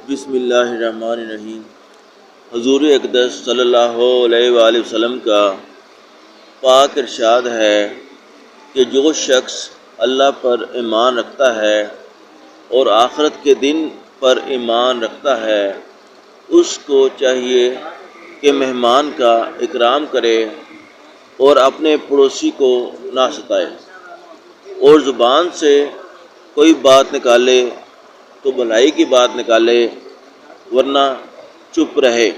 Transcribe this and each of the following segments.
بسم اللہ الرحمن الرحیم۔ حضور اقدس صلی اللہ علیہ وآلہ وسلم کا پاک ارشاد ہے کہ جو شخص اللہ پر ایمان رکھتا ہے اور آخرت کے دن پر ایمان رکھتا ہے اس کو چاہیے کہ مہمان کا اکرام کرے اور اپنے پڑوسی کو نہ ستائے، اور زبان سے کوئی بات نکالے تو بھلائی کی بات نکالے ورنہ چپ رہے،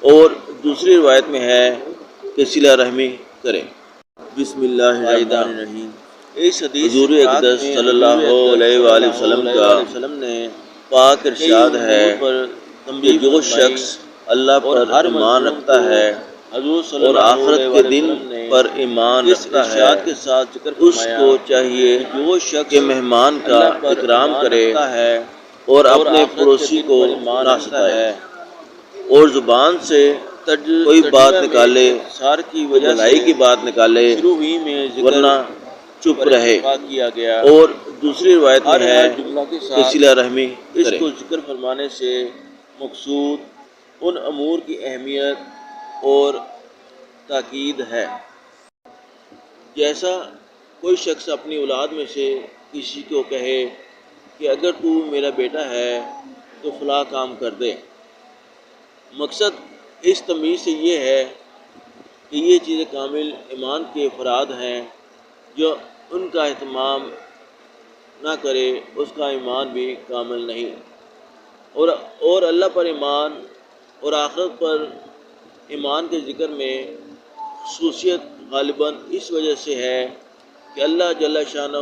اور دوسری روایت میں ہے کہ صلہ رحمی کرے۔ بسم اللہ الرحمن الرحیم۔ اس حدیث حضور اقدس صلی اللہ علیہ وآلہ وسلم کا پاک ارشاد ہے کہ جو شخص اللہ پر ایمان رکھتا ہے اور آخرت کے دن پر ایمان رکھتا ہے اس کو چاہیے کہ مہمان کا اکرام کرے اور اپنے پڑوسی کو نہ ستائے، اور زبان سے کوئی بات نکالے بھلائی کی بات نکالے ورنہ چپ رہے، اور دوسری روایت میں ہے کہ صلہ رحمی کرے۔ اس کو ذکر فرمانے سے مقصود ان امور کی اہمیت اور تاکید ہے، جیسا کوئی شخص اپنی اولاد میں سے کسی کو کہے کہ اگر تو میرا بیٹا ہے تو فلاں کام کر دے۔ مقصد اس تمیز سے یہ ہے کہ یہ چیزیں کامل ایمان کے افراد ہیں، جو ان کا اہتمام نہ کرے اس کا ایمان بھی کامل نہیں۔ اور اللہ پر ایمان اور آخرت پر ایمان کے ذکر میں خصوصیت غالباً اس وجہ سے ہے کہ اللہ جل شانہ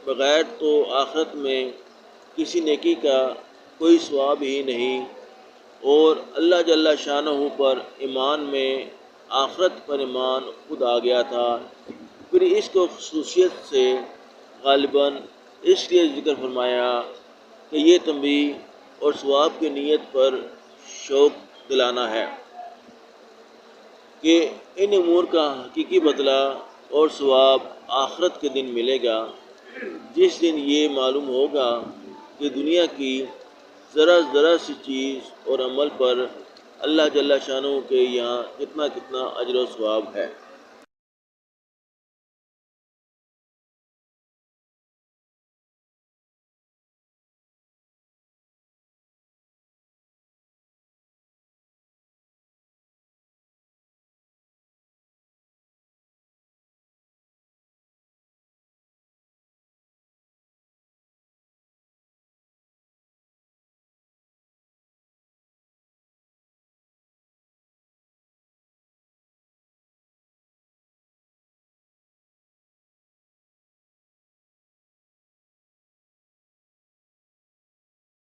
بغیر تو آخرت میں کسی نیکی کا کوئی ثواب ہی نہیں، اور اللہ جل شانہ پر ایمان میں آخرت پر ایمان خود آ گیا تھا، پھر اس کو خصوصیت سے غالباً اس لیے ذکر فرمایا کہ یہ تنبیہ اور ثواب کی نیت پر شوق دلانا ہے کہ ان امور کا حقیقی بدلہ اور ثواب آخرت کے دن ملے گا، جس دن یہ معلوم ہوگا کہ دنیا کی ذرا سی چیز اور عمل پر اللہ جل شانہ کے یہاں کتنا اجر و ثواب ہے۔